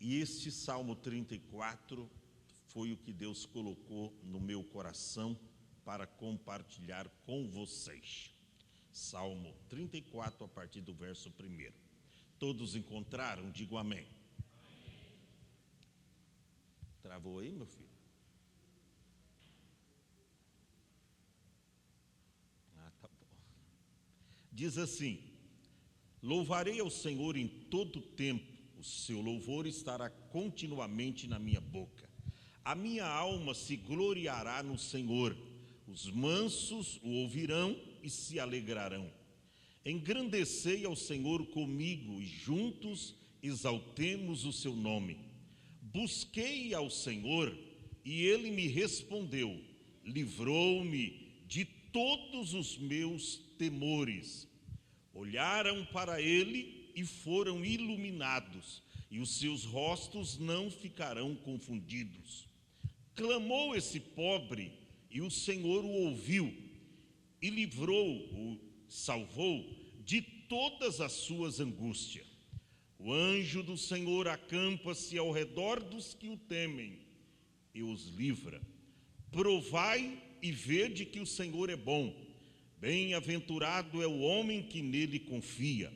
E este Salmo 34 foi o que Deus colocou no meu coração para compartilhar com vocês. Salmo 34, a partir do verso 1. Todos encontraram? Digo amém. Travou aí, meu filho? Tá bom. Diz assim: louvarei ao Senhor em todo o tempo, o seu louvor estará continuamente na minha boca. A minha alma se gloriará no Senhor, os mansos o ouvirão e se alegrarão. Engrandecei ao Senhor comigo e juntos exaltemos o seu nome. Busquei ao Senhor e ele me respondeu, livrou-me de todos os meus temores. Olharam para ele e foram iluminados, e os seus rostos não ficarão confundidos. Clamou esse pobre, e o Senhor o ouviu, e livrou-o, salvou de todas as suas angústias. O anjo do Senhor acampa-se ao redor dos que o temem, e os livra. Provai e vede que o Senhor é bom. Bem-aventurado é o homem que nele confia.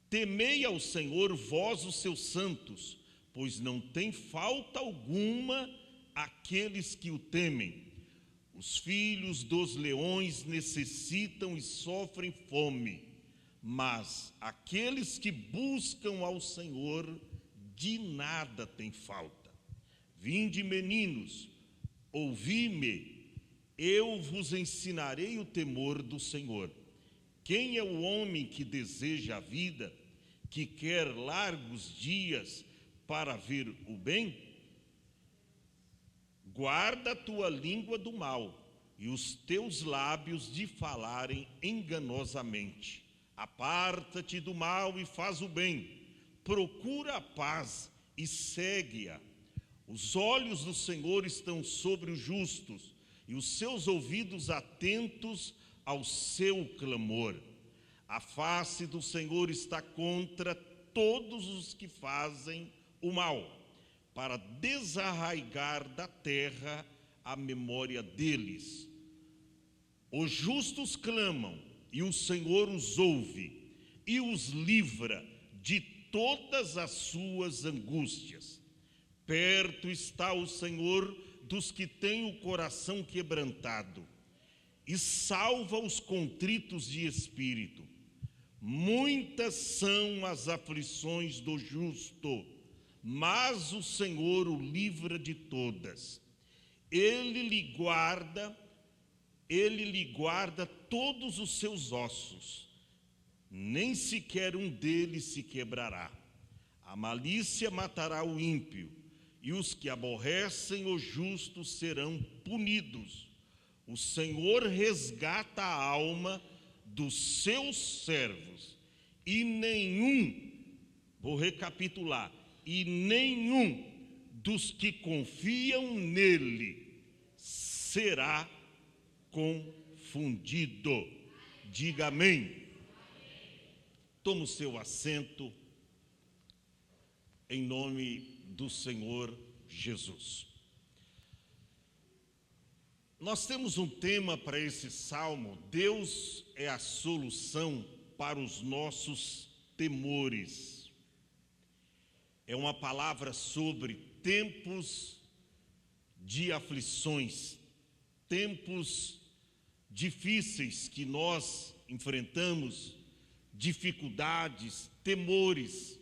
Temei ao Senhor, vós os seus santos, pois não tem falta alguma aqueles que o temem. Os filhos dos leões necessitam e sofrem fome, mas aqueles que buscam ao Senhor de nada têm falta. Vinde, meninos, ouvi-me, eu vos ensinarei o temor do Senhor. Quem é o homem que deseja a vida, que quer largos dias para ver o bem? Guarda a tua língua do mal e os teus lábios de falarem enganosamente. Aparta-te do mal e faz o bem. Procura a paz e segue-a. Os olhos do Senhor estão sobre os justos e os seus ouvidos atentos ao seu clamor. A face do Senhor está contra todos os que fazem o mal, para desarraigar da terra a memória deles. Os justos clamam, e o Senhor os ouve, e os livra de todas as suas angústias. Perto está o Senhor dos que têm o coração quebrantado, e salva os contritos de espírito. Muitas são as aflições do justo, mas o Senhor o livra de todas. Ele lhe guarda todos os seus ossos, nem sequer um deles se quebrará. A malícia matará o ímpio, e os que aborrecem o justo serão punidos. O Senhor resgata a alma dos seus servos, e vou recapitular, e nenhum dos que confiam nele será confundido. Diga amém. Toma o seu assento, em nome do Senhor Jesus. Nós temos um tema para esse salmo: Deus é a solução para os nossos temores. É uma palavra sobre tempos de aflições, tempos difíceis que nós enfrentamos, dificuldades, temores.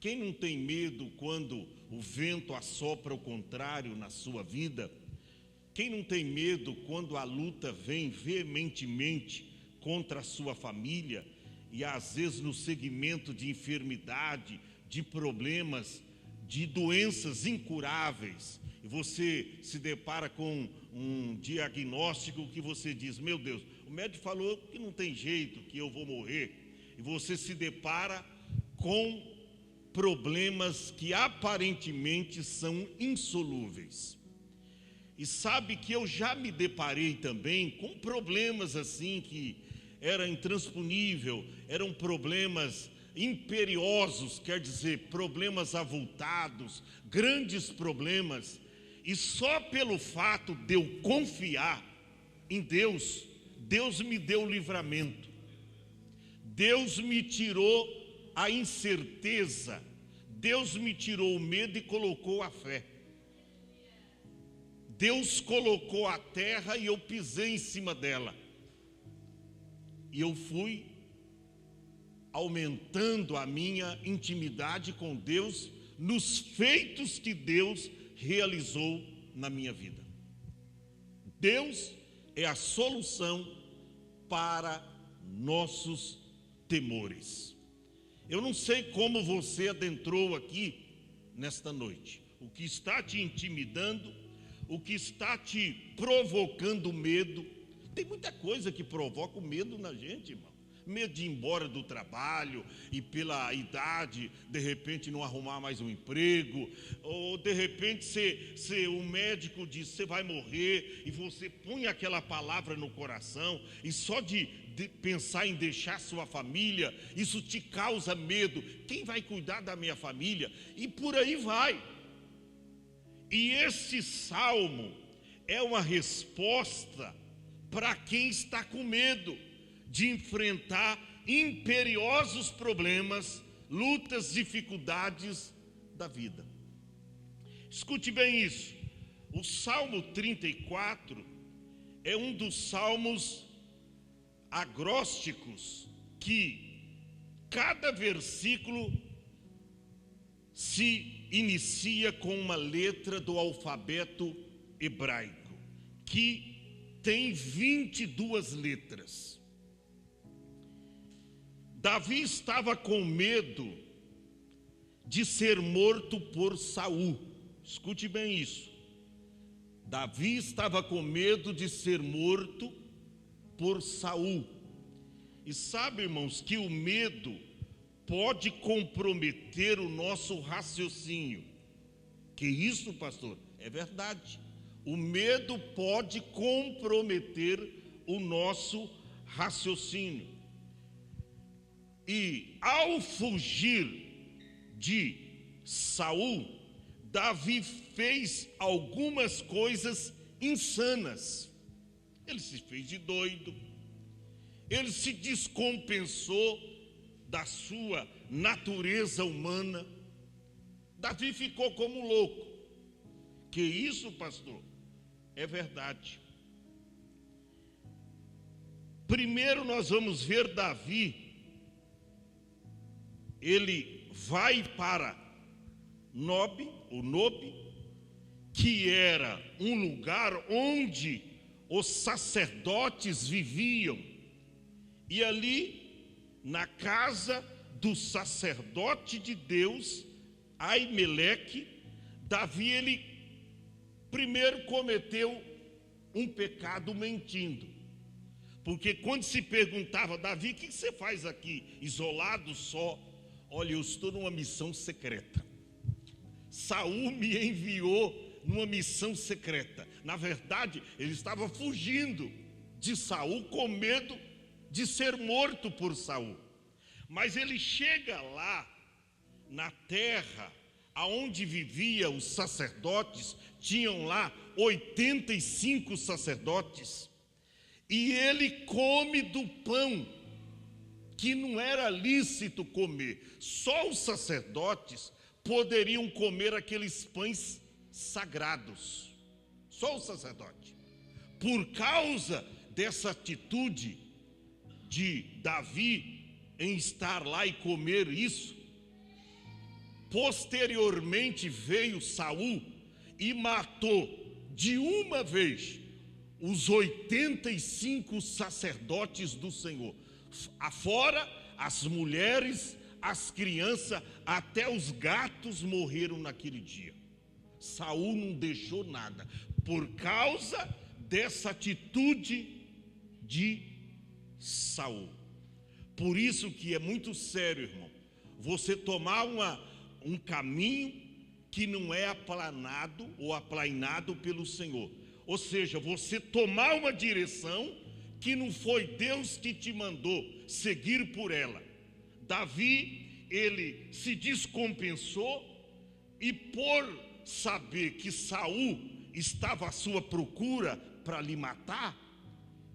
Quem não tem medo quando o vento assopra ao contrário na sua vida? Quem não tem medo quando a luta vem veementemente contra a sua família e às vezes no segmento de enfermidade, de problemas, de doenças incuráveis, e você se depara com um diagnóstico que você diz: meu Deus, o médico falou que não tem jeito, que eu vou morrer, e você se depara com problemas que aparentemente são insolúveis. E sabe que eu já me deparei também com problemas assim que era intransponível, eram problemas imperiosos, quer dizer, problemas avultados, grandes problemas, e só pelo fato de eu confiar em Deus, Deus me deu o livramento. Deus me tirou a incerteza, Deus me tirou o medo e colocou a fé. Deus colocou a terra e eu pisei em cima dela. E eu fui aumentando a minha intimidade com Deus nos feitos que Deus realizou na minha vida. Deus é a solução para nossos temores. Eu não sei como você adentrou aqui nesta noite, o que está te intimidando, o que está te provocando medo. Tem muita coisa que provoca o medo na gente, irmão. Medo de ir embora do trabalho e pela idade, de repente não arrumar mais um emprego, ou de repente o médico diz, você vai morrer, e você põe aquela palavra no coração, e só de pensar em deixar sua família, isso te causa medo. Quem vai cuidar da minha família? E por aí vai. E esse salmo é uma resposta para quem está com medo de enfrentar imperiosos problemas, lutas, dificuldades da vida. Escute bem isso. O Salmo 34 é um dos salmos agrósticos que cada versículo se inicia com uma letra do alfabeto hebraico, que tem 22 letras. Davi estava com medo de ser morto por Saul. Escute bem isso. Davi estava com medo de ser morto por Saul. E sabe, irmãos, que o medo pode comprometer o nosso raciocínio. Que isso, pastor? É verdade. O medo pode comprometer o nosso raciocínio. E ao fugir de Saul, Davi fez algumas coisas insanas. Ele se fez de doido, ele se descompensou da sua natureza humana. Davi ficou como louco. Que isso, pastor? É verdade. Primeiro nós vamos ver Davi. Ele vai para Nob, que era um lugar onde os sacerdotes viviam. E ali, na casa do sacerdote de Deus, Aimeleque, Davi, ele primeiro cometeu um pecado mentindo. Porque quando se perguntava, Davi, o que você faz aqui, isolado só? Olha, eu estou numa missão secreta. Saul me enviou numa missão secreta. Na verdade, ele estava fugindo de Saul com medo de ser morto por Saul. Mas ele chega lá, na terra aonde viviam os sacerdotes, tinham lá 85 sacerdotes, e ele come do pão que não era lícito comer. Só os sacerdotes poderiam comer aqueles pães sagrados. Só o sacerdote. Por causa dessa atitude de Davi em estar lá e comer isso, posteriormente veio Saul e matou de uma vez os 85 sacerdotes do Senhor. Afora as mulheres, as crianças, até os gatos morreram naquele dia. Saul não deixou nada, por causa dessa atitude de Saul. Por isso que é muito sério, irmão, você tomar um caminho que não é aplanado ou aplainado pelo Senhor. Ou seja, você tomar uma direção que não foi Deus que te mandou seguir por ela. Davi, ele se descompensou e por saber que Saul estava à sua procura para lhe matar,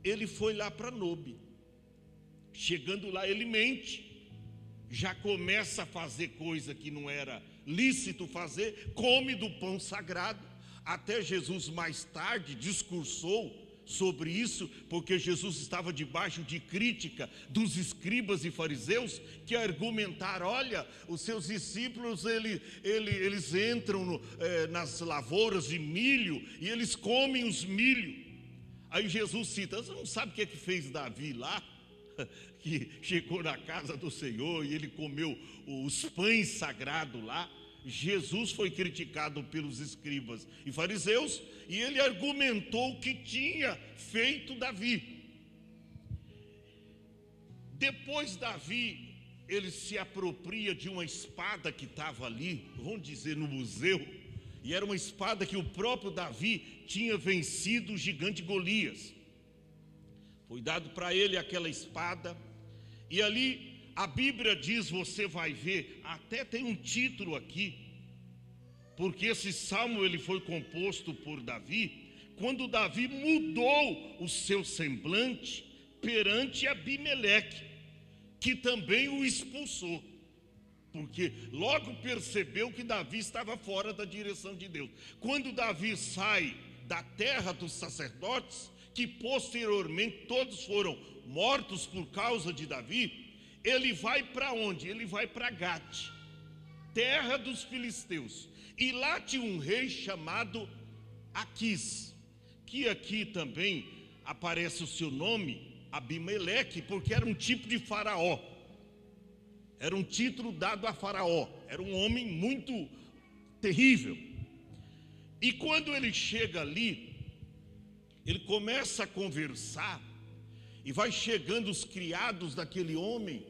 ele foi lá para Nobe. Chegando lá, ele mente, já começa a fazer coisa que não era lícito fazer, come do pão sagrado. Até Jesus mais tarde discursou sobre isso, porque Jesus estava debaixo de crítica dos escribas e fariseus, que argumentaram: olha, os seus discípulos eles entram nas lavouras de milho e eles comem os milho. Aí Jesus cita: você não sabe o que é que fez Davi lá? Que chegou na casa do Senhor e ele comeu os pães sagrados lá. Jesus foi criticado pelos escribas e fariseus e ele argumentou o que tinha feito Davi. Depois Davi, ele se apropria de uma espada que estava ali, vamos dizer, no museu, e era uma espada que o próprio Davi tinha vencido o gigante Golias. Foi dado para ele aquela espada, e ali a Bíblia diz, você vai ver, até tem um título aqui, porque esse salmo ele foi composto por Davi, quando Davi mudou o seu semblante perante Abimeleque, que também o expulsou, porque logo percebeu que Davi estava fora da direção de Deus. Quando Davi sai da terra dos sacerdotes, que posteriormente todos foram mortos por causa de Davi, ele vai para onde? Ele vai para Gate, terra dos filisteus, e lá tinha um rei chamado Aquis, que aqui também aparece o seu nome, Abimeleque, porque era um tipo de faraó, era um título dado a faraó, era um homem muito terrível. E quando ele chega ali, ele começa a conversar, e vai chegando os criados daquele homem,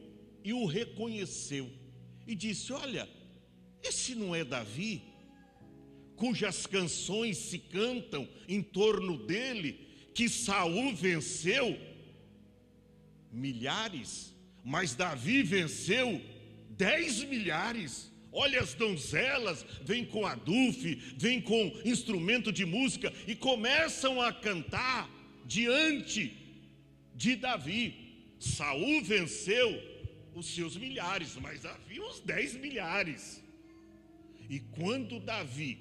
e o reconheceu, e disse: olha, esse não é Davi, cujas canções se cantam em torno dele, que Saul venceu milhares, mas Davi venceu 10 milhares. Olha, as donzelas vêm com adufe, vêm com instrumento de música e começam a cantar diante de Davi. Saul venceu os seus milhares, mas Davi os 10 milhares. E quando Davi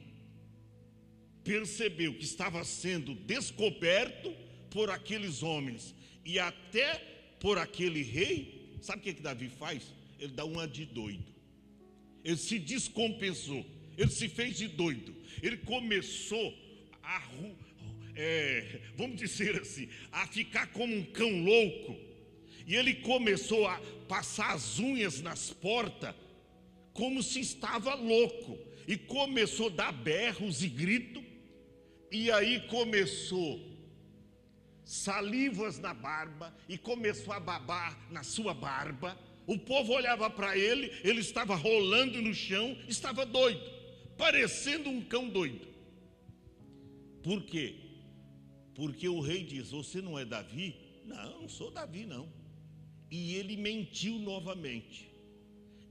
percebeu que estava sendo descoberto por aqueles homens e até por aquele rei, sabe o que Davi faz? Ele dá uma de doido. Ele se descompensou, ele se fez de doido, ele começou a, vamos dizer assim, a ficar como um cão louco, e ele começou a passar as unhas nas portas, como se estava louco, e começou a dar berros e gritos, e aí começou salivas na barba, e começou a babar na sua barba. O povo olhava para ele, ele estava rolando no chão, estava doido, parecendo um cão doido. Por quê? Porque o rei diz: você não é Davi? Não, não sou Davi não. E ele mentiu novamente.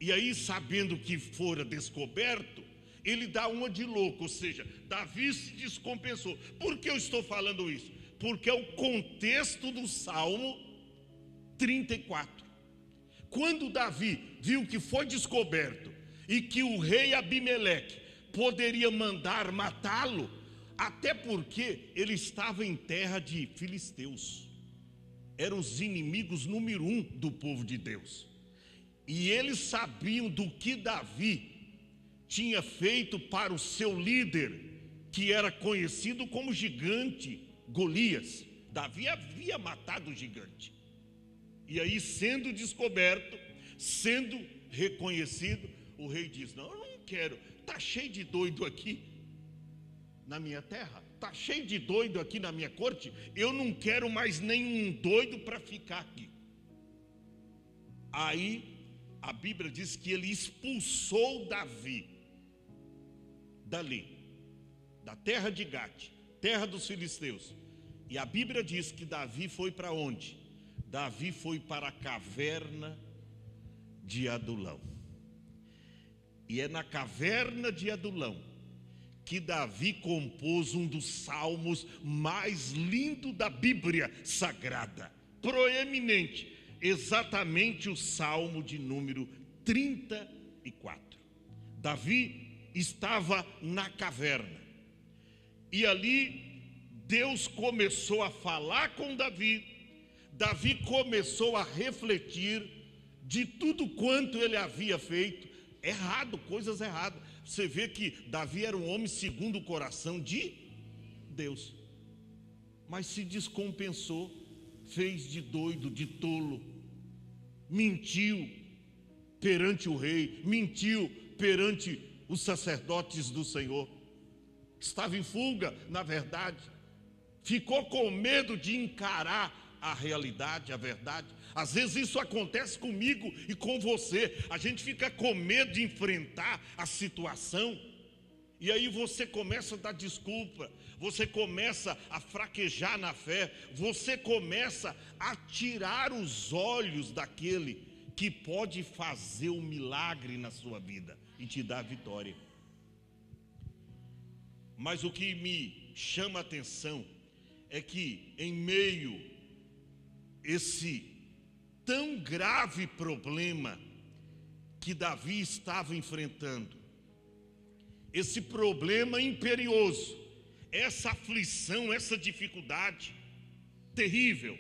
E aí, sabendo que fora descoberto, ele dá uma de louco, ou seja, Davi se descompensou. Por que eu estou falando isso? Porque é o contexto do Salmo 34. Quando Davi viu que foi descoberto e que o rei Abimeleque poderia mandar matá-lo, até porque ele estava em terra de filisteus, eram os inimigos número 1 do povo de Deus, e eles sabiam do que Davi tinha feito para o seu líder, que era conhecido como gigante Golias. Davi havia matado o gigante. E aí, sendo descoberto, sendo reconhecido, o rei diz: não, eu não quero, está cheio de doido aqui na minha terra, está cheio de doido aqui na minha corte, eu não quero mais nenhum doido para ficar aqui. Aí a Bíblia diz que ele expulsou Davi dali, da terra de Gate, terra dos filisteus. E a Bíblia diz que Davi foi para onde? Davi foi para a caverna de Adulão. E é na caverna de Adulão que Davi compôs um dos salmos mais lindos da Bíblia Sagrada, proeminente, exatamente o salmo de número 34. Davi estava na caverna, e ali Deus começou a falar com Davi. Davi começou a refletir de tudo quanto ele havia feito, errado, coisas erradas. Você vê que Davi era um homem segundo o coração de Deus, mas se descompensou, fez de doido, de tolo, mentiu perante o rei, mentiu perante os sacerdotes do Senhor, estava em fuga, na verdade, ficou com medo de encarar a realidade, a verdade. Às vezes isso acontece comigo e com você, a gente fica com medo de enfrentar a situação, e aí você começa a dar desculpa, você começa a fraquejar na fé, você começa a tirar os olhos daquele que pode fazer um milagre na sua vida e te dar a vitória. Mas o que me chama a atenção é que em meio a esse tão grave problema que Davi estava enfrentando, esse problema imperioso, essa aflição, essa dificuldade terrível,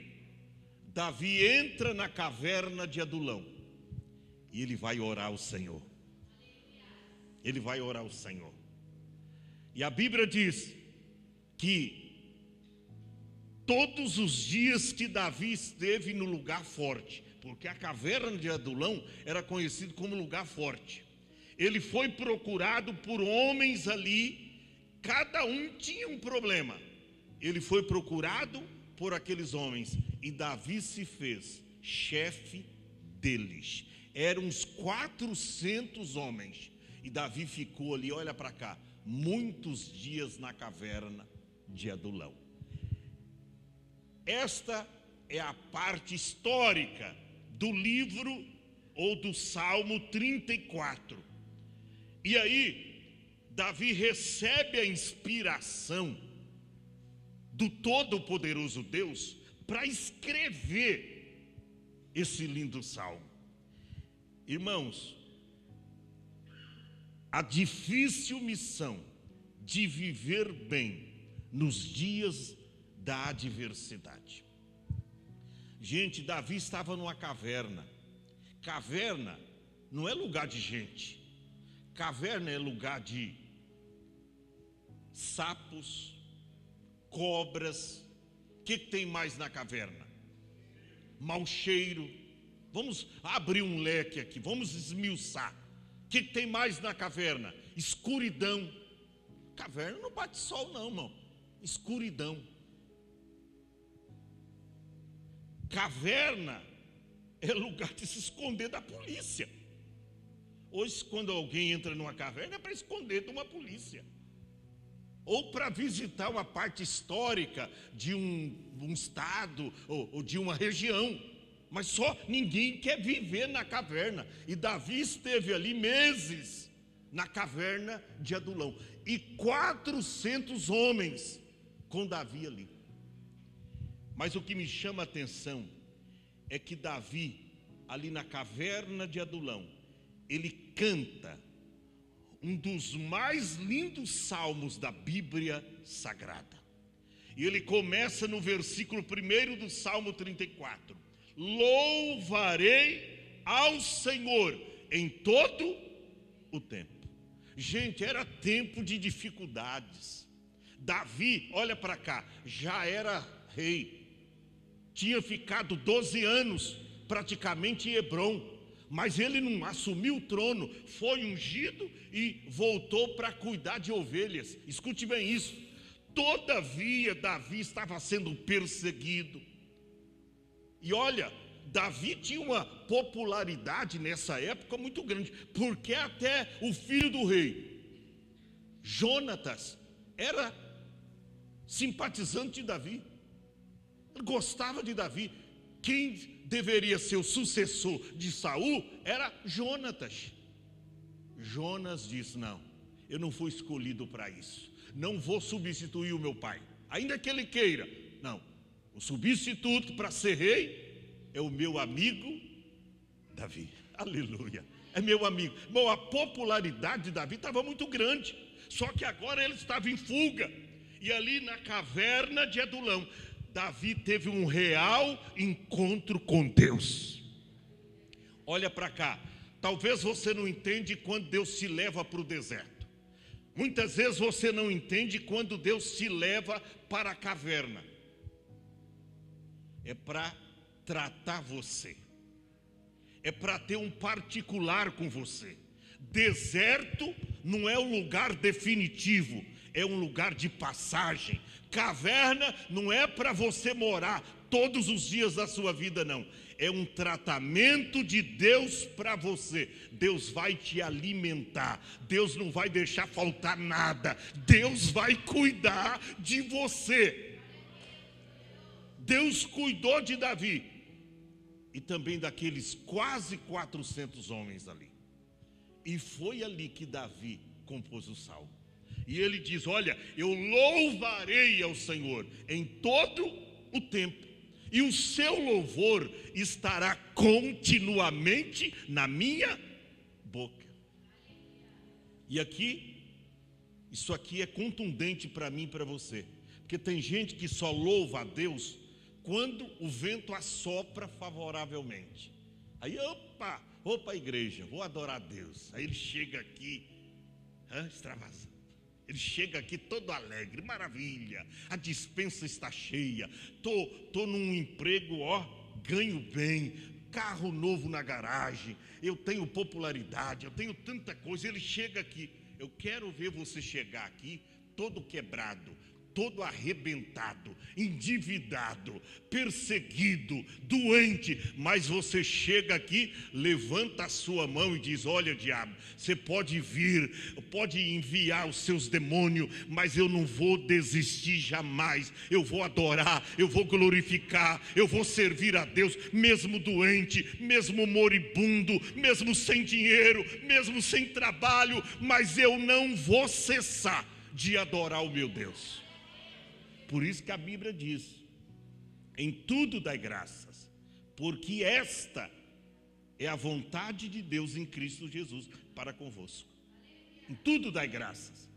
Davi entra na caverna de Adulão e ele vai orar ao Senhor. Ele vai orar ao Senhor. E a Bíblia diz que todos os dias que Davi esteve no lugar forte, porque a caverna de Adulão era conhecido como lugar forte, ele foi procurado por homens ali, cada um tinha um problema, ele foi procurado por aqueles homens, e Davi se fez chefe deles. Eram uns 400 homens, e Davi ficou ali, olha para cá, muitos dias na caverna de Adulão. Esta é a parte histórica do livro ou do Salmo 34. E aí, Davi recebe a inspiração do Todo-Poderoso Deus para escrever esse lindo salmo. Irmãos, a difícil missão de viver bem nos dias da adversidade. Gente, Davi estava numa caverna. Caverna não é lugar de gente. Caverna é lugar de sapos, cobras. O que tem mais na caverna? Mau cheiro. Vamos abrir um leque aqui, vamos esmiuçar. O que tem mais na caverna? Escuridão. Caverna não bate sol não, irmão. Escuridão. Caverna é lugar de se esconder da polícia. Hoje, quando alguém entra numa caverna, é para esconder de uma polícia, ou para visitar uma parte histórica de um estado ou de uma região. Mas só ninguém quer viver na caverna. E Davi esteve ali meses na caverna de Adulão, e 400 homens com Davi ali. Mas o que me chama a atenção é que Davi, ali na caverna de Adulão, ele canta um dos mais lindos salmos da Bíblia Sagrada. E ele começa no versículo 1 do Salmo 34. Louvarei ao Senhor em todo o tempo. Gente, era tempo de dificuldades. Davi, olha para cá, já era rei. Tinha ficado 12 anos praticamente em Hebrom, mas ele não assumiu o trono, foi ungido e voltou para cuidar de ovelhas. Escute bem isso. Todavia, Davi estava sendo perseguido. E olha, Davi tinha uma popularidade nessa época muito grande, porque até o filho do rei, Jonatas, era simpatizante de Davi. Ele gostava de Davi. Quem deveria ser o sucessor de Saul era Jonatas. Jonas diz: não, eu não fui escolhido para isso, não vou substituir o meu pai, ainda que ele queira. Não, o substituto para ser rei é o meu amigo Davi. Aleluia, é meu amigo. Bom, a popularidade de Davi estava muito grande, só que agora ele estava em fuga. E ali na caverna de Adulão, Davi teve um real encontro com Deus. Olha para cá, talvez você não entende quando Deus te leva para o deserto. Muitas vezes você não entende quando Deus te leva para a caverna. É para tratar você, é para ter um particular com você. Deserto não é um lugar definitivo, é um lugar de passagem. Caverna não é para você morar todos os dias da sua vida, não. É um tratamento de Deus para você. Deus vai te alimentar, Deus não vai deixar faltar nada, Deus vai cuidar de você. Deus cuidou de Davi e também daqueles quase 400 homens ali. E foi ali que Davi compôs o salmo. E ele diz: olha, eu louvarei ao Senhor em todo o tempo, e o seu louvor estará continuamente na minha boca. E aqui, isso aqui é contundente para mim e para você, porque tem gente que só louva a Deus quando o vento assopra favoravelmente. Aí, vou para a igreja, vou adorar a Deus. Aí ele chega aqui, extravasando. Ele chega aqui todo alegre, maravilha, a despensa está cheia, tô num emprego, ganho bem, carro novo na garagem, eu tenho popularidade, eu tenho tanta coisa. Ele chega aqui, eu quero ver você chegar aqui todo quebrado, todo arrebentado, endividado, perseguido, doente, mas você chega aqui, levanta a sua mão e diz: olha, diabo, você pode vir, pode enviar os seus demônios, mas eu não vou desistir jamais. Eu vou adorar, eu vou glorificar, eu vou servir a Deus, mesmo doente, mesmo moribundo, mesmo sem dinheiro, mesmo sem trabalho, mas eu não vou cessar de adorar o meu Deus. Por isso que a Bíblia diz: em tudo dai graças, porque esta é a vontade de Deus em Cristo Jesus para convosco. Em tudo dai graças.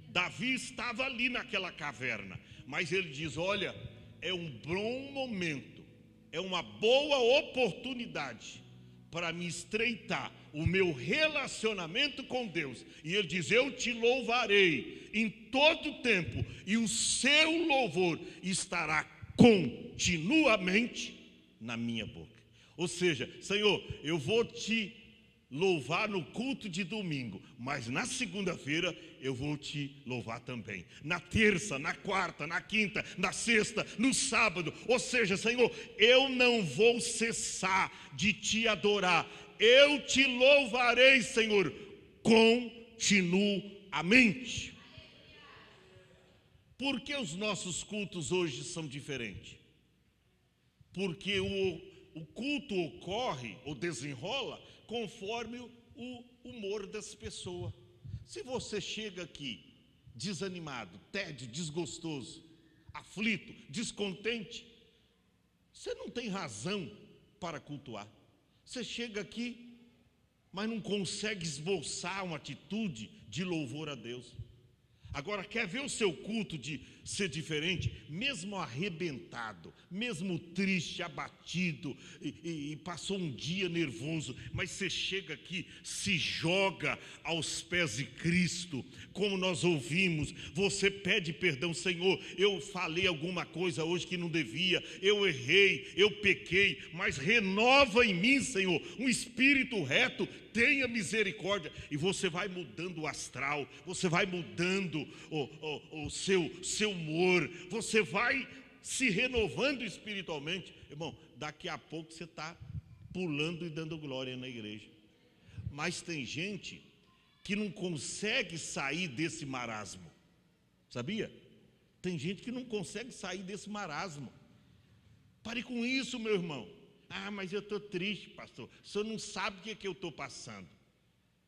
Davi estava ali naquela caverna, mas ele diz: olha, é um bom momento, é uma boa oportunidade para me estreitar o meu relacionamento com Deus. E ele diz: eu te louvarei em todo tempo, e o seu louvor estará continuamente na minha boca. Ou seja, Senhor, eu vou te louvar no culto de domingo, mas na segunda-feira eu vou te louvar também, na terça, na quarta, na quinta, na sexta, no sábado. Ou seja, Senhor, eu não vou cessar de te adorar, eu te louvarei, Senhor, continuamente. Por que os nossos cultos hoje são diferentes? Porque o culto ocorre ou desenrola conforme o humor das pessoas. Se você chega aqui desanimado, tédio, desgostoso, aflito, descontente, você não tem razão para cultuar. Você chega aqui, mas não consegue esboçar uma atitude de louvor a Deus. Agora, quer ver o seu culto de ser diferente? Mesmo arrebentado, mesmo triste, abatido, e passou um dia nervoso, mas você chega aqui, se joga aos pés de Cristo, como nós ouvimos, você pede perdão: Senhor, eu falei alguma coisa hoje que não devia, eu errei, eu pequei, mas renova em mim, Senhor, um espírito reto, tenha misericórdia. E você vai mudando o astral, você vai mudando o seu humor, você vai se renovando espiritualmente. Irmão, daqui a pouco você está pulando e dando glória na igreja. Mas tem gente que não consegue sair desse marasmo, sabia? Tem gente que não consegue sair desse marasmo. Pare com isso, meu irmão. Mas eu estou triste, pastor. O senhor não sabe o que eu estou passando.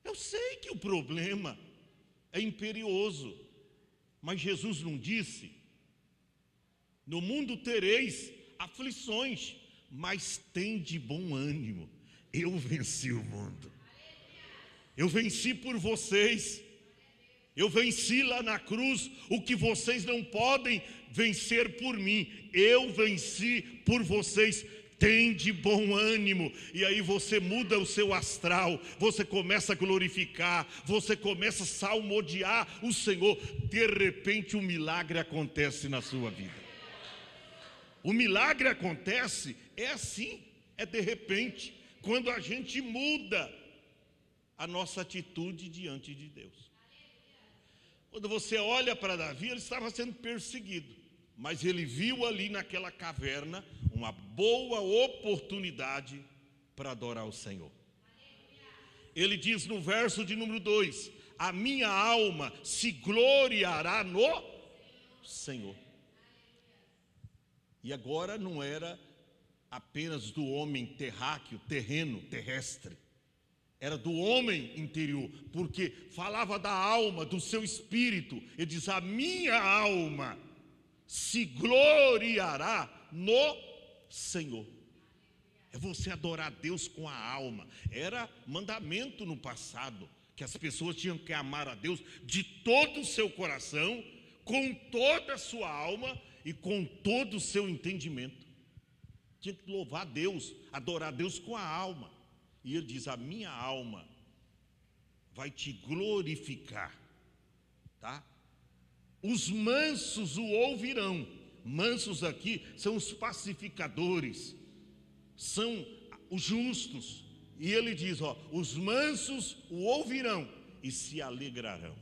Eu sei que o problema é imperioso, mas Jesus não disse: no mundo tereis aflições, mas tende bom ânimo, eu venci o mundo. Eu venci por vocês. Eu venci lá na cruz o que vocês não podem vencer por mim. Eu venci por vocês. Tende bom ânimo. E aí você muda o seu astral, você começa a glorificar, você começa a salmodiar o Senhor. De repente um milagre acontece na sua vida. O milagre acontece, é assim, é de repente, quando a gente muda a nossa atitude diante de Deus. Quando você olha para Davi, ele estava sendo perseguido, mas ele viu ali naquela caverna uma boa oportunidade para adorar o Senhor. Ele diz no verso de número 2: a minha alma se gloriará no Senhor. E agora não era apenas do homem terráqueo, terreno, terrestre. Era do homem interior, porque falava da alma, do seu espírito. Ele diz: a minha alma se gloriará no Senhor. É você adorar a Deus com a alma. Era mandamento no passado, que as pessoas tinham que amar a Deus de todo o seu coração, com toda a sua alma e com todo o seu entendimento. Tinha que louvar a Deus, adorar a Deus com a alma. E ele diz: a minha alma vai te glorificar, tá? Os mansos o ouvirão. Mansos aqui são os pacificadores, são os justos. E ele diz, os mansos o ouvirão e se alegrarão.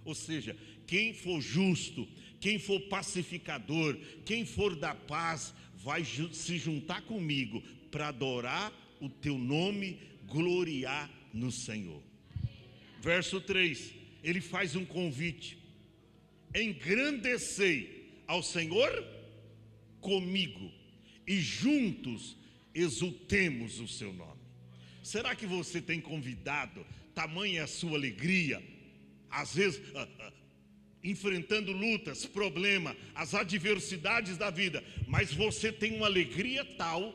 Ou seja, quem for justo, quem for pacificador, quem for da paz, vai se juntar comigo para adorar o teu nome, gloriar no Senhor. Verso 3, ele faz um convite: engrandecei ao Senhor comigo e juntos exultemos o seu nome. Será que você tem convidado? Tamanha é a sua alegria, às vezes enfrentando lutas, problemas, as adversidades da vida, mas você tem uma alegria tal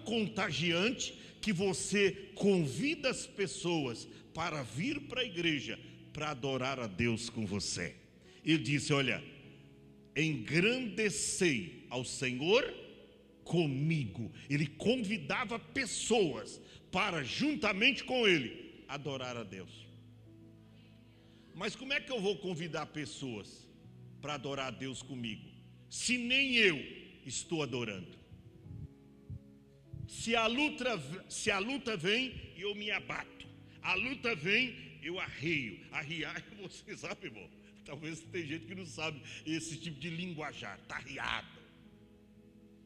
contagiante, que você convida as pessoas para vir para a igreja, para adorar a Deus com você. Ele disse: olha, engrandecei ao Senhor comigo. Ele convidava pessoas para, juntamente com ele, adorar a Deus. Mas como é que eu vou convidar pessoas para adorar a Deus comigo, se nem eu estou adorando? Se a luta vem, eu me abato. A luta vem, eu arreio. Arriar, você sabe, irmão? Talvez tem gente que não sabe esse tipo de linguajar. Está arriado.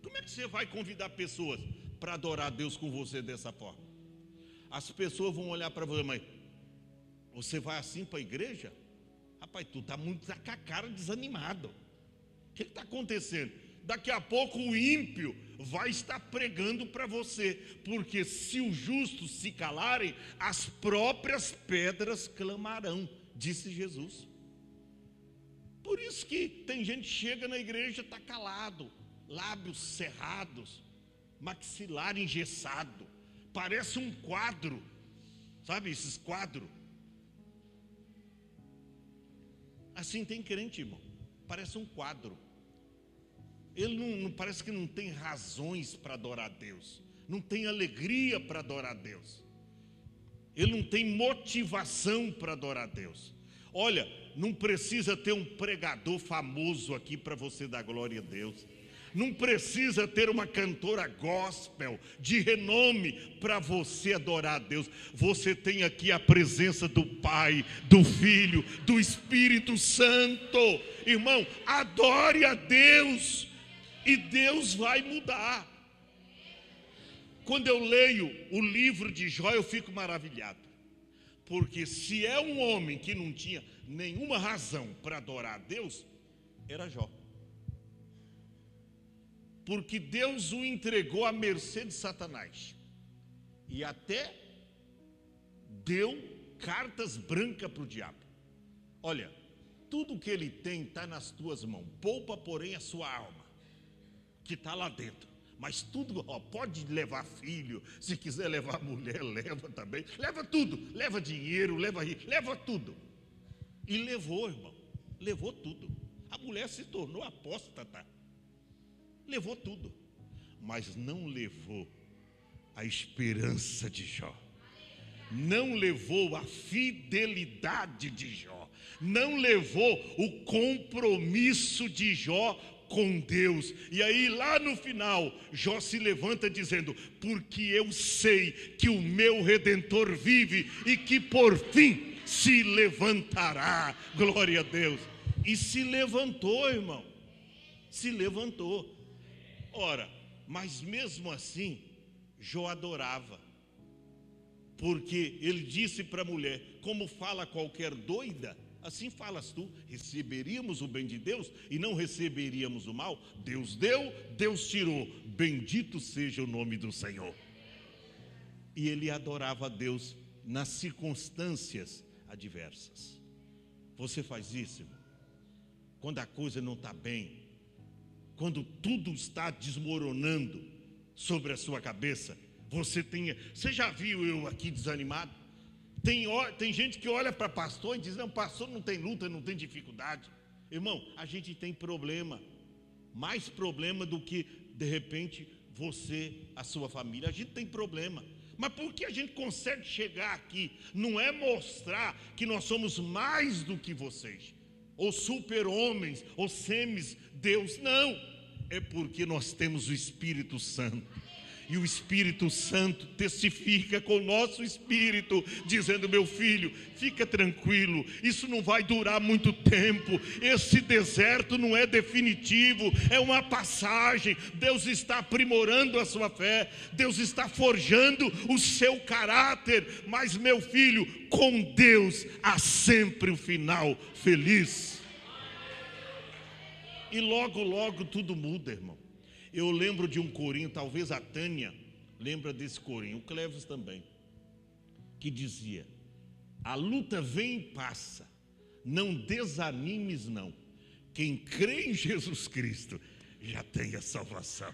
Como é que você vai convidar pessoas para adorar a Deus com você dessa forma? As pessoas vão olhar para você: mas você vai assim para a igreja? Rapaz, tu está muito com a cara desanimado. O que está acontecendo? Daqui a pouco o ímpio vai estar pregando para você, porque se os justos se calarem, as próprias pedras clamarão, disse Jesus. Por isso que tem gente que chega na igreja, está calado, lábios cerrados, maxilar engessado, parece um quadro, sabe esses quadros? Assim tem crente, irmão, parece um quadro. Ele não parece que não tem razões para adorar a Deus, não tem alegria para adorar a Deus, ele não tem motivação para adorar a Deus. Olha, não precisa ter um pregador famoso aqui para você dar glória a Deus, não precisa ter uma cantora gospel de renome para você adorar a Deus. Você tem aqui a presença do Pai, do Filho, do Espírito Santo. Irmão, adore a Deus e Deus vai mudar. Quando eu leio o livro de Jó, eu fico maravilhado, porque se é um homem que não tinha nenhuma razão para adorar a Deus, era Jó. Porque Deus o entregou à mercê de Satanás, e até deu cartas brancas para o diabo. Olha, tudo que ele tem está nas tuas mãos. Poupa, porém, a sua alma, que está lá dentro. Mas tudo, pode levar filho, se quiser levar mulher, leva também. Leva tudo, leva dinheiro, leva tudo. E levou, irmão, levou tudo. A mulher se tornou apóstata. Levou tudo, mas não levou a esperança de Jó. Não levou a fidelidade de Jó. Não levou o compromisso de Jó com Deus. E aí lá no final, Jó se levanta dizendo: porque eu sei que o meu Redentor vive e que por fim se levantará. Glória a Deus. E se levantou, irmão. Se levantou. Ora, mas mesmo assim, Jó adorava. Porque ele disse para a mulher: como fala qualquer doida, assim falas tu. Receberíamos o bem de Deus e não receberíamos o mal. Deus deu, Deus tirou. Bendito seja o nome do Senhor. E ele adorava a Deus nas circunstâncias adversas. Você faz isso, irmão? Quando a coisa não está bem, quando tudo está desmoronando sobre a sua cabeça, você já viu eu aqui desanimado? Tem gente que olha para pastor e diz: não, pastor não tem luta, não tem dificuldade. Irmão, a gente tem problema, mais problema do que de repente você, a sua família. A gente tem problema, mas por que a gente consegue chegar aqui? Não é mostrar que nós somos mais do que vocês, ou super-homens, ou semis-deus, não. É porque nós temos o Espírito Santo. E o Espírito Santo testifica com o nosso espírito, dizendo: meu filho, fica tranquilo, isso não vai durar muito tempo. Esse deserto não é definitivo, é uma passagem. Deus está aprimorando a sua fé, Deus está forjando o seu caráter. Mas, meu filho, com Deus há sempre o final feliz. E logo, logo tudo muda, irmão. Eu lembro de um corinho, talvez a Tânia lembra desse corinho, o Cleves também, que dizia: a luta vem e passa, não desanimes não, quem crê em Jesus Cristo já tem a salvação.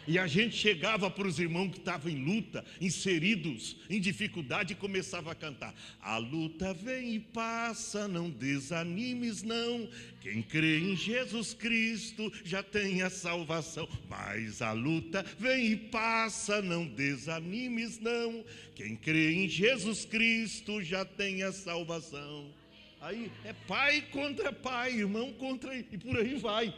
E a gente chegava para os irmãos que estavam em luta, inseridos em dificuldade, e começava a cantar: a luta vem e passa, não desanimes não, quem crê em Jesus Cristo já tem a salvação. Mas a luta vem e passa, não desanimes não, quem crê em Jesus Cristo já tem a salvação. Aí é pai contra pai, irmão contra, e por aí vai.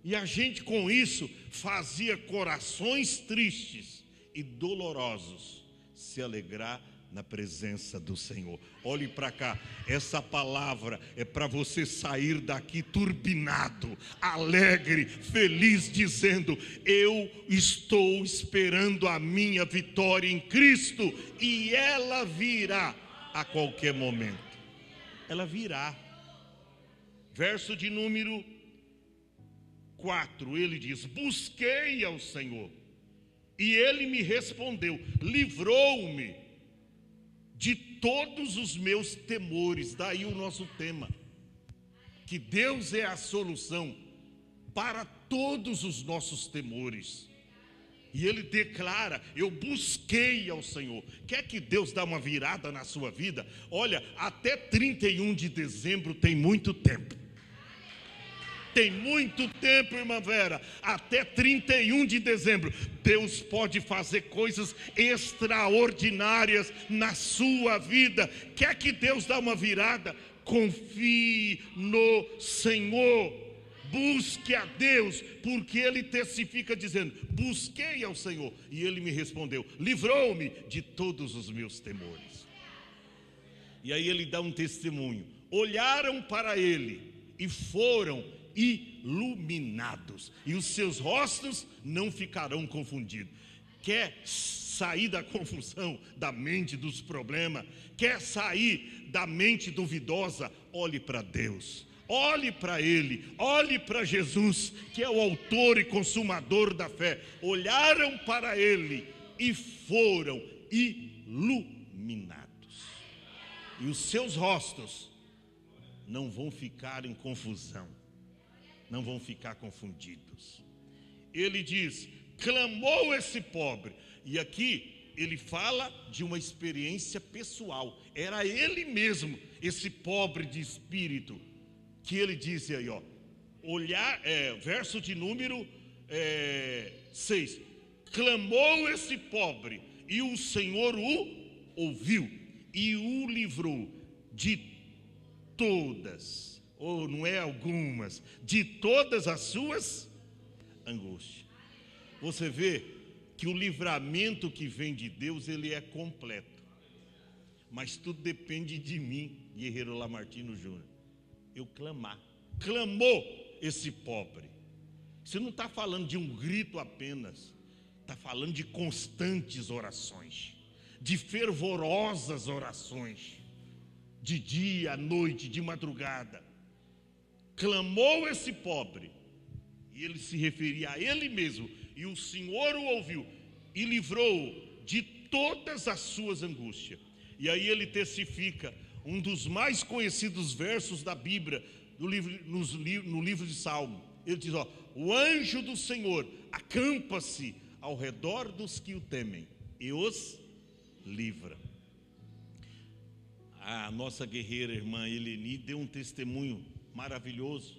E a gente com isso fazia corações tristes e dolorosos se alegrar na presença do Senhor. Olhe para cá, essa palavra é para você sair daqui turbinado, alegre, feliz, dizendo: eu estou esperando a minha vitória em Cristo e ela virá a qualquer momento. Ela virá. Verso de número 4, ele diz: busquei ao Senhor e ele me respondeu, livrou-me de todos os meus temores. Daí o nosso tema, que Deus é a solução para todos os nossos temores. E ele declara: eu busquei ao Senhor. Quer que Deus dê uma virada na sua vida? Olha, até 31 de dezembro tem muito tempo. Tem muito tempo, irmã Vera. Até 31 de dezembro Deus pode fazer coisas extraordinárias na sua vida. Quer que Deus dê uma virada? Confie no Senhor. Busque a Deus, porque ele testifica dizendo: busquei ao Senhor e ele me respondeu, livrou-me de todos os meus temores. E aí ele dá um testemunho: olharam para ele e foram iluminados, e os seus rostos não ficarão confundidos. Quer sair da confusão da mente, dos problemas? Quer sair da mente duvidosa? Olhe para Deus, olhe para Ele, olhe para Jesus, que é o autor e consumador da fé. Olharam para Ele e foram iluminados. E os seus rostos não vão ficar em confusão, não vão ficar confundidos. Ele diz: clamou esse pobre. E aqui ele fala de uma experiência pessoal. Era ele mesmo, esse pobre de espírito, que ele disse aí, verso de número 6. Clamou esse pobre, e o Senhor o ouviu e o livrou de todas, ou não é algumas, de todas as suas angústias. Você vê que o livramento que vem de Deus, ele é completo. Mas tudo depende de mim, guerreiro Lamartino Júnior. Eu clamar. Clamou esse pobre. Você não está falando de um grito apenas. Está falando de constantes orações, de fervorosas orações, de dia, à noite, de madrugada. Clamou esse pobre, e ele se referia a ele mesmo, e o Senhor o ouviu, e livrou-o de todas as suas angústias. E aí ele testifica um dos mais conhecidos versos da Bíblia, no livro de Salmo. Ele diz, o anjo do Senhor acampa-se ao redor dos que o temem e os livra. A nossa guerreira irmã Eleni deu um testemunho maravilhoso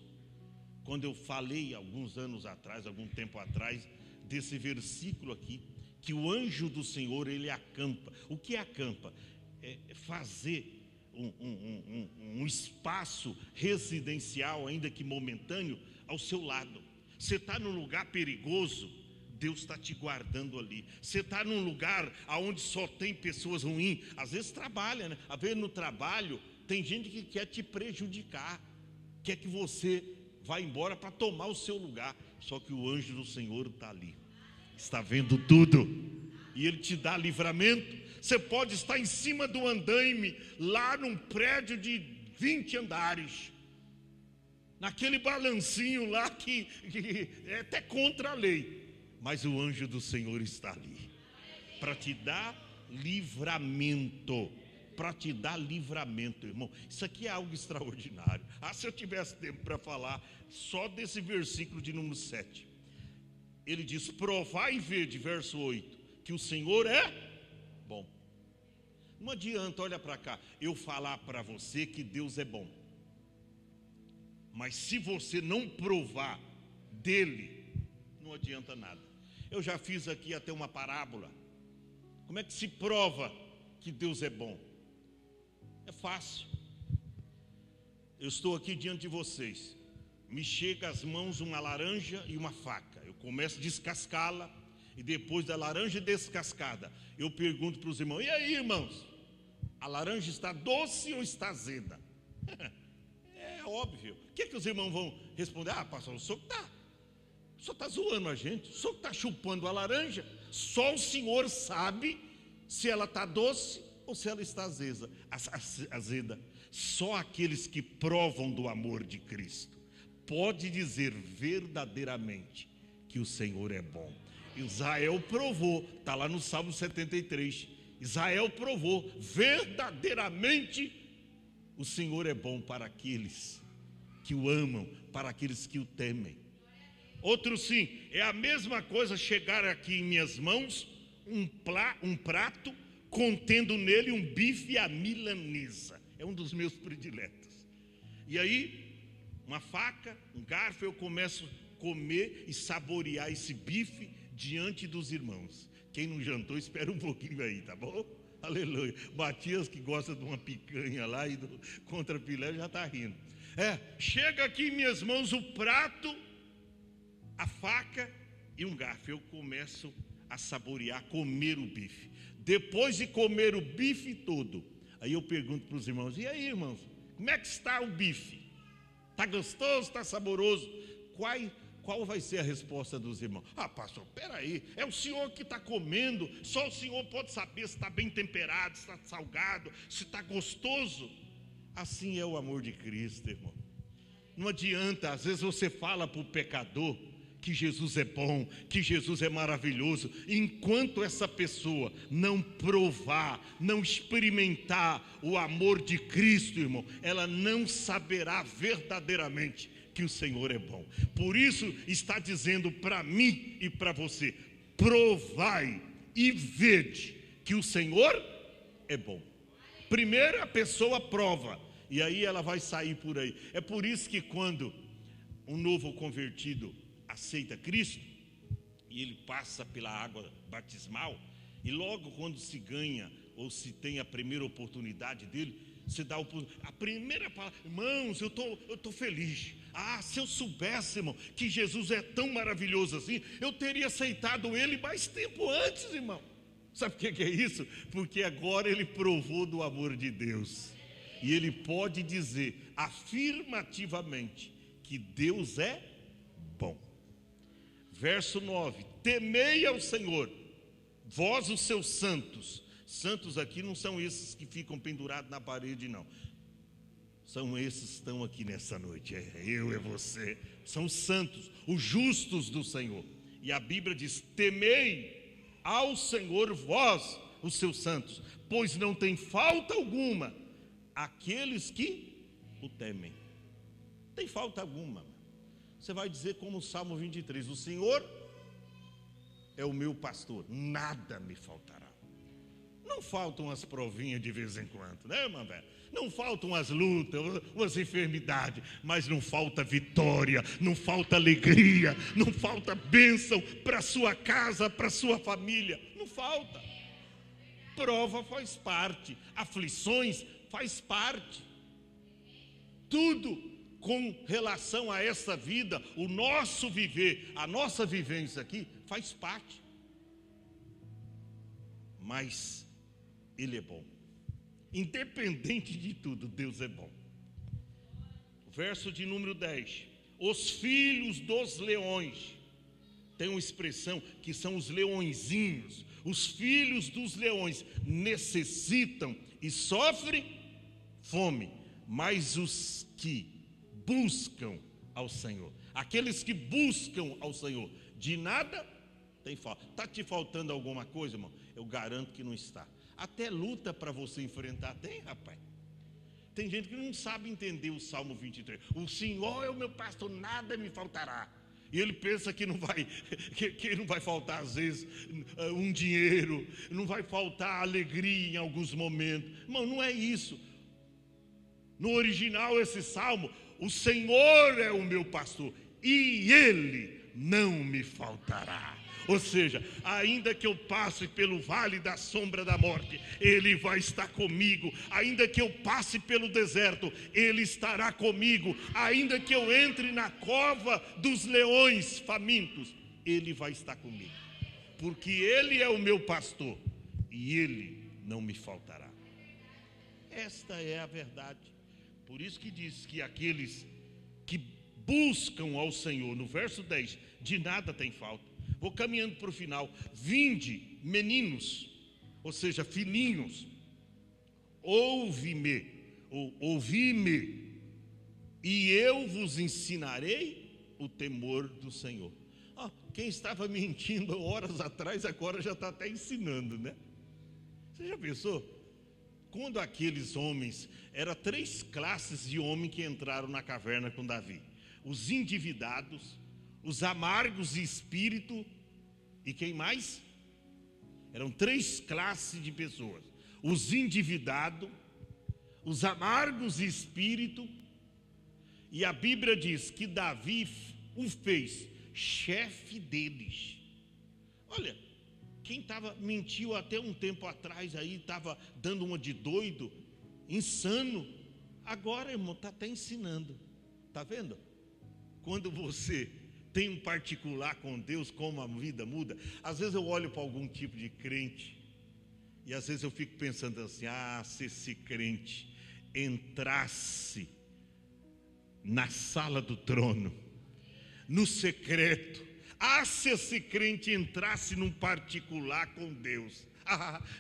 quando eu falei alguns anos atrás, algum tempo atrás, desse versículo aqui, que o anjo do Senhor, ele acampa. O que é acampa? É fazer um espaço residencial, ainda que momentâneo, ao seu lado. Você está num lugar perigoso, Deus está te guardando ali. Você está num lugar onde só tem pessoas ruins, às vezes trabalha, né? Às vezes no trabalho tem gente que quer te prejudicar, quer que você vá embora para tomar o seu lugar. Só que o anjo do Senhor está ali, está vendo tudo, e ele te dá livramento. Você pode estar em cima do andaime, lá num prédio de 20 andares, naquele balancinho lá que é até contra a lei, mas o anjo do Senhor está ali para te dar livramento, irmão. Isso aqui é algo extraordinário. Se eu tivesse tempo para falar só desse versículo de número 7. Ele diz: provai e vede, verso 8, que o Senhor é bom. Não adianta, olha para cá, eu falar para você que Deus é bom, mas se você não provar dele, não adianta nada. Eu já fiz aqui até uma parábola. Como é que se prova que Deus é bom? É fácil. Eu estou aqui diante de vocês, me chega às mãos uma laranja e uma faca. Eu começo a descascá-la, e depois da laranja descascada, eu pergunto para os irmãos: e aí, irmãos, a laranja está doce ou está azeda? É óbvio. O que os irmãos vão responder? Pastor, o senhor está zoando a gente, o senhor está chupando a laranja. Só o Senhor sabe se ela está doce ou se ela está azeda. Só aqueles que provam do amor de Cristo pode dizer verdadeiramente que o Senhor é bom. Israel provou, está lá no Salmo 73. Israel provou verdadeiramente o Senhor é bom para aqueles que o amam, para aqueles que o temem. Outro sim, é a mesma coisa chegar aqui em minhas mãos um prato contendo nele um bife à milanesa. É um dos meus prediletos. E aí, uma faca, um garfo, eu começo a comer e saborear esse bife diante dos irmãos. Quem não jantou, espera um pouquinho aí, tá bom? Aleluia. Matias, que gosta de uma picanha lá e do contrafilé, já está rindo. Chega aqui em minhas mãos o prato, a faca e um garfo. Eu começo a saborear, comer o bife. Depois de comer o bife todo, aí eu pergunto para os irmãos: e aí, irmãos, como é que está o bife? Está gostoso, está saboroso? Qual vai ser a resposta dos irmãos? Pastor, peraí, é o senhor que está comendo, só o senhor pode saber se está bem temperado, se está salgado, se está gostoso. Assim é o amor de Cristo, irmão. Não adianta, às vezes você fala para o pecador que Jesus é bom, que Jesus é maravilhoso. Enquanto essa pessoa não provar, não experimentar o amor de Cristo, irmão, ela não saberá verdadeiramente que o Senhor é bom. Por isso está dizendo para mim e para você: provai e vede que o Senhor é bom. Primeiro a pessoa prova, e aí ela vai sair por aí. É por isso que quando um novo convertido aceita Cristo, e ele passa pela água batismal, e logo quando se ganha, ou se tem a primeira oportunidade dele, você dá a primeira palavra: irmãos, eu estou feliz. Se eu soubesse, irmão, que Jesus é tão maravilhoso assim, eu teria aceitado ele mais tempo antes, irmão. Sabe o que é isso? Porque agora ele provou do amor de Deus, e ele pode dizer afirmativamente que Deus é bom. Verso 9: temei ao Senhor, vós os seus santos. Santos aqui não são esses que ficam pendurados na parede, não. São esses que estão aqui nessa noite. É eu, é você. São os santos, os justos do Senhor. E a Bíblia diz: temei ao Senhor, vós os seus santos, pois não tem falta alguma aqueles que o temem. Tem falta alguma. Você vai dizer como o Salmo 23: o Senhor é o meu pastor, nada me faltará. Não faltam as provinhas de vez em quando, né, irmã velha? Não faltam as lutas, as enfermidades, mas não falta vitória, não falta alegria, não falta bênção para a sua casa, para a sua família. Não falta. Prova faz parte, aflições faz parte. Tudo com relação a essa vida, o nosso viver, a nossa vivência aqui, faz parte. Mas Ele é bom. Independente de tudo, Deus é bom. Verso de número 10: os filhos dos leões. Tem uma expressão que são os leõezinhos. Os filhos dos leões necessitam e sofrem fome, mas os que buscam ao Senhor, aqueles que buscam ao Senhor, de nada tem falta. Está te faltando alguma coisa, irmão? Eu garanto que não está. Até luta para você enfrentar tem, rapaz. Tem gente que não sabe entender o Salmo 23. O Senhor é o meu pastor, nada me faltará. E ele pensa que não vai, que não vai faltar às vezes um dinheiro, não vai faltar alegria em alguns momentos. Irmão, não é isso. No original esse salmo: o Senhor é o meu pastor e Ele não me faltará. Ou seja, ainda que eu passe pelo vale da sombra da morte, Ele vai estar comigo. Ainda que eu passe pelo deserto, Ele estará comigo. Ainda que eu entre na cova dos leões famintos, Ele vai estar comigo. Porque Ele é o meu pastor e Ele não me faltará. Esta é a verdade. Por isso que diz que aqueles que buscam ao Senhor, no verso 10, de nada tem falta. Vou caminhando para o final. Vinde, meninos, ou seja, filhinhos, ouvi-me, e eu vos ensinarei o temor do Senhor. Quem estava mentindo horas atrás, agora já está até ensinando, né? Você já pensou? Quando aqueles homens, eram 3 classes de homem que entraram na caverna com Davi: os endividados, os amargos de espírito, e quem mais? Eram 3 classes de pessoas: os endividados, os amargos de espírito, e a Bíblia diz que Davi o fez chefe deles. Olha, quem mentiu até um tempo atrás aí, estava dando uma de doido, insano, agora, irmão, está até ensinando. Está vendo? Quando você tem um particular com Deus, como a vida muda. Às vezes eu olho para algum tipo de crente, e às vezes eu fico pensando assim: se esse crente entrasse na sala do trono, no secreto, se esse crente entrasse num particular com Deus,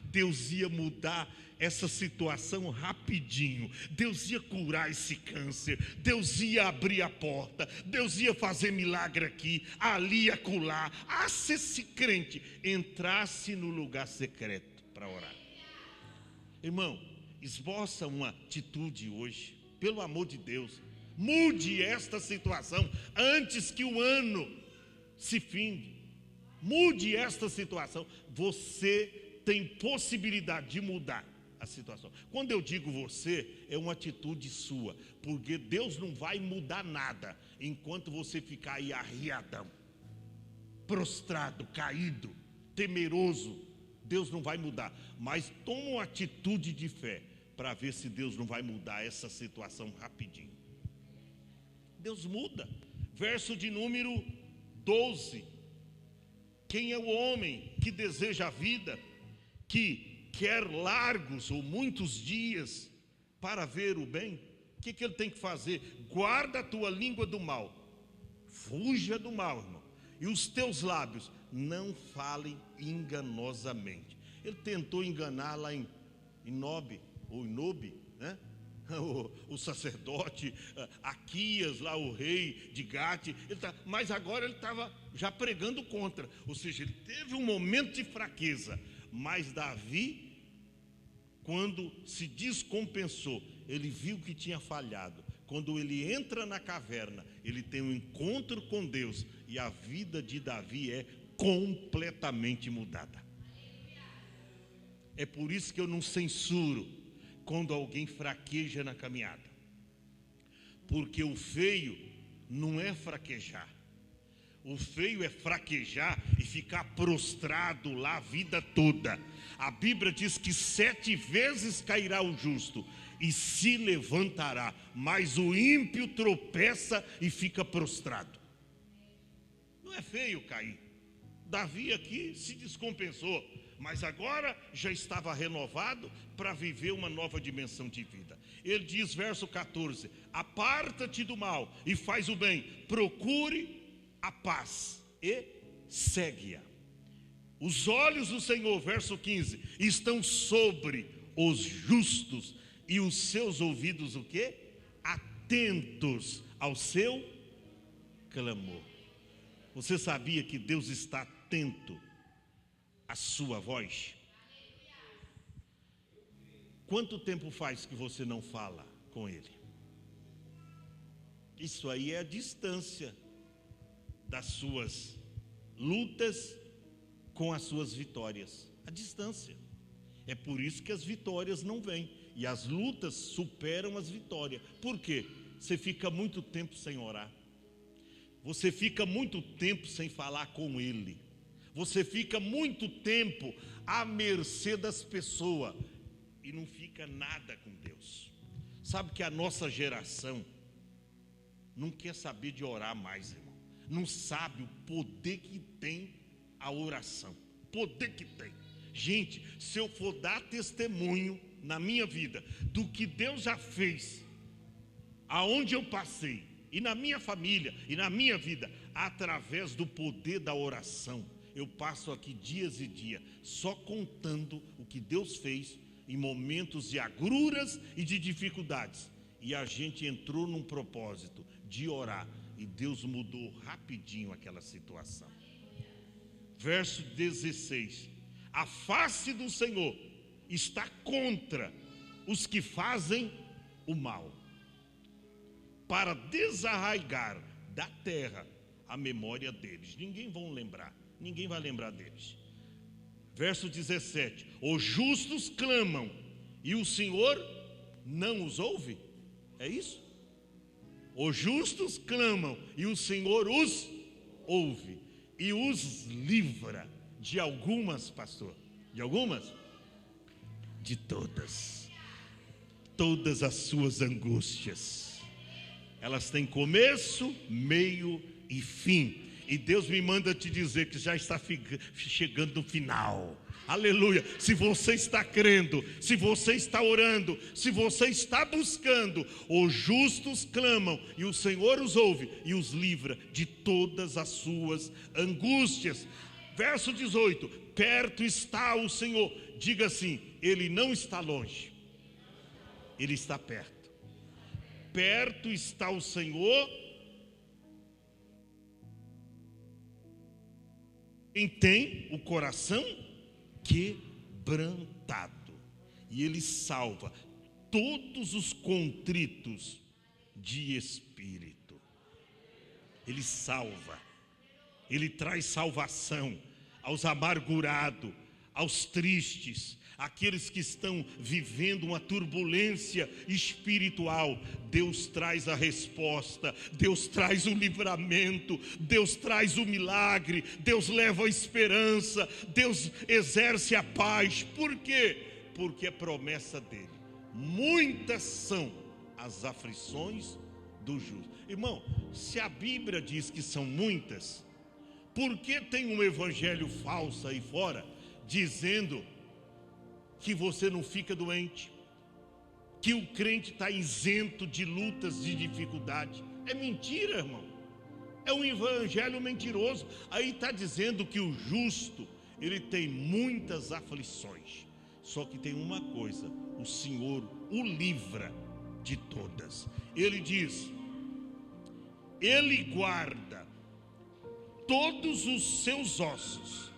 Deus ia mudar essa situação rapidinho. Deus ia curar esse câncer. Deus ia abrir a porta. Deus ia fazer milagre aqui, ali, acolá. Se esse crente entrasse no lugar secreto para orar. Irmão, esboça uma atitude hoje, pelo amor de Deus. Mude esta situação antes que o ano se finde. Mude esta situação. Você tem possibilidade de mudar a situação. Quando eu digo você, é uma atitude sua, porque Deus não vai mudar nada enquanto você ficar aí arriadão, prostrado, caído, temeroso. Deus não vai mudar, mas toma uma atitude de fé para ver se Deus não vai mudar essa situação rapidinho. Deus muda. Verso de número 12. Quem é o homem que deseja a vida, que quer largos ou muitos dias para ver o bem? O que ele tem que fazer? Guarda a tua língua do mal, fuja do mal, irmão, e os teus lábios não falem enganosamente. Ele tentou enganar lá em Nob, ou Nob, né? O sacerdote Aquias, lá o rei de Gate, mas agora ele estava já pregando contra, ou seja, ele teve um momento de fraqueza. Mas Davi, quando se descompensou, ele viu que tinha falhado. Quando ele entra na caverna, ele tem um encontro com Deus, e a vida de Davi é completamente mudada. É por isso que eu não censuro quando alguém fraqueja na caminhada, porque o feio não é fraquejar. O feio é fraquejar e ficar prostrado lá a vida toda. A Bíblia diz que 7 vezes cairá o justo e se levantará, mas o ímpio tropeça e fica prostrado. Não é feio cair. Davi aqui se descompensou, mas agora já estava renovado para viver uma nova dimensão de vida. Ele diz, verso 14: aparta-te do mal e faz o bem, procure a paz e segue-a. Os olhos do Senhor, verso 15, estão sobre os justos, e os seus ouvidos, o quê? Atentos ao seu clamor. Você sabia que Deus está atento à sua voz? Quanto tempo faz que você não fala com Ele? Isso aí é a distância das suas lutas com as suas vitórias. A distância. É por isso que as vitórias não vêm, e as lutas superam as vitórias. Por quê? Você fica muito tempo sem orar. Você fica muito tempo sem falar com Ele. Você fica muito tempo à mercê das pessoas e não fica nada com Deus. Sabe que a nossa geração não quer saber de orar mais, irmão. Não sabe o poder que tem a oração. Poder que tem. Gente, se eu for dar testemunho na minha vida do que Deus já fez, aonde eu passei, e na minha família, e na minha vida, através do poder da oração, eu passo aqui dias e dias, só contando o que Deus fez em momentos de agruras e de dificuldades. E a gente entrou num propósito de orar, e Deus mudou rapidinho aquela situação. Verso 16: a face do Senhor está contra os que fazem o mal, para desarraigar da terra a memória deles. Ninguém vai lembrar deles. Verso 17: os justos clamam e o Senhor não os ouve. É isso? Os justos clamam e o Senhor os ouve e os livra de algumas, pastor. De algumas? De todas. Todas as suas angústias. Elas têm começo, meio e fim. E Deus me manda te dizer que já está chegando no final. Aleluia. Se você está crendo, se você está orando, se você está buscando, os justos clamam e o Senhor os ouve e os livra de todas as suas angústias. Verso 18: perto está o Senhor. Diga assim: Ele não está longe, Ele está perto. Perto está o Senhor. Quem tem o coração quebrantado, e Ele salva todos os contritos de espírito. Ele salva, Ele traz salvação aos amargurados, aos tristes, aqueles que estão vivendo uma turbulência espiritual. Deus traz a resposta, Deus traz o livramento, Deus traz o milagre, Deus leva a esperança, Deus exerce a paz. Por quê? Porque é promessa dele. Muitas são as aflições do justo. Irmão, se a Bíblia diz que são muitas, por que tem um evangelho falso aí fora dizendo que você não fica doente, que o crente está isento de lutas, de dificuldade? É mentira, irmão. É um evangelho mentiroso. Aí está dizendo que o justo, ele tem muitas aflições. Só que tem uma coisa: o Senhor o livra de todas. Ele diz: Ele guarda todos os seus ossos,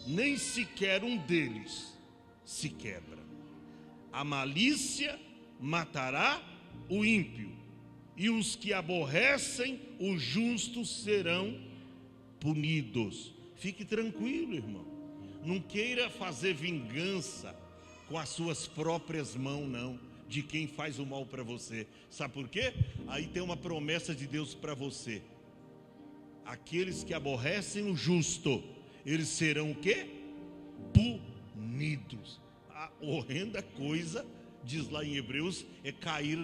nem sequer um deles se quebra. A malícia matará o ímpio, e os que aborrecem o justo serão punidos. Fique tranquilo, irmão. Não queira fazer vingança com as suas próprias mãos, não, de quem faz o mal para você. Sabe por quê? Aí tem uma promessa de Deus para você: aqueles que aborrecem o justo, eles serão o quê? Punidos. A horrenda coisa, diz lá em Hebreus, é cair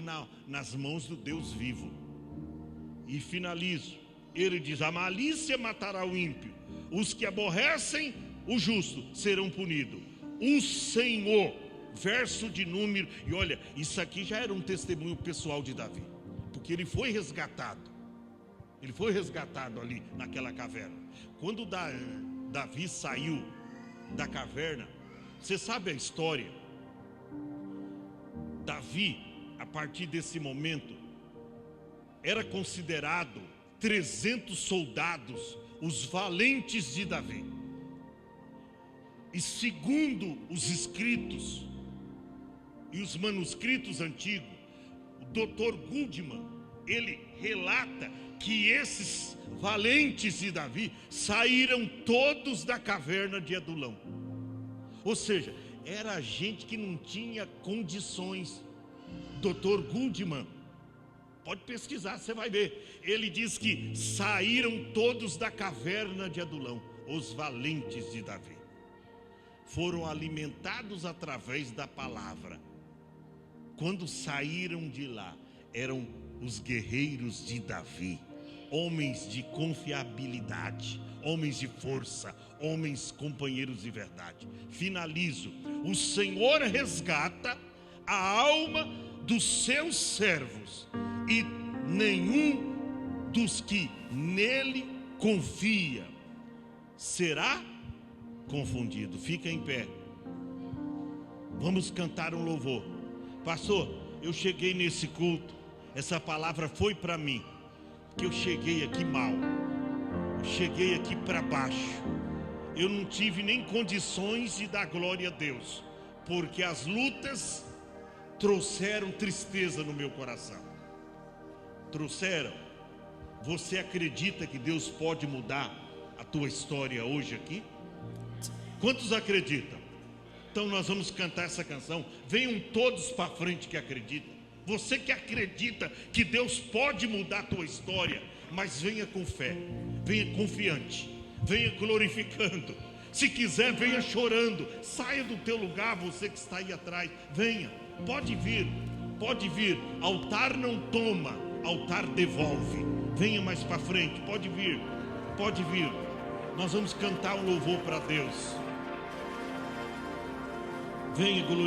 nas mãos do Deus vivo. E finalizo. Ele diz: a malícia matará o ímpio, os que aborrecem o justo serão punidos. O Senhor, verso de número. E olha, isso aqui já era um testemunho pessoal de Davi, porque ele foi resgatado. Ele foi resgatado ali naquela caverna. Quando Davi saiu da caverna, você sabe a história. Davi, a partir desse momento, era considerado 300 soldados os valentes de Davi. E segundo os escritos e os manuscritos antigos, o Dr. Goodman, ele relata que esses valentes de Davi saíram todos da caverna de Adulão. Ou seja, era gente que não tinha condições. Dr. Goodman, pode pesquisar, você vai ver. Ele diz que saíram todos da caverna de Adulão, os valentes de Davi. Foram alimentados através da palavra. Quando saíram de lá, eram os guerreiros de Davi, homens de confiabilidade, homens de força, homens companheiros de verdade. Finalizo: o Senhor resgata a alma dos seus servos, e nenhum dos que nele confia será confundido. Fica em pé. Vamos cantar um louvor. Pastor, eu cheguei nesse culto, essa palavra foi para mim, que eu cheguei aqui mal, eu cheguei aqui para baixo, eu não tive nem condições de dar glória a Deus, porque as lutas trouxeram tristeza no meu coração. Trouxeram. Você acredita que Deus pode mudar a tua história hoje aqui? Quantos acreditam? Então nós vamos cantar essa canção. Venham todos para frente que acreditam. Você que acredita que Deus pode mudar a tua história, mas venha com fé, venha confiante, venha glorificando. Se quiser, venha chorando. Saia do teu lugar, você que está aí atrás. Venha, pode vir, pode vir. Altar não toma, altar devolve. Venha mais para frente, pode vir, pode vir. Nós vamos cantar um louvor para Deus. Venha glorificar.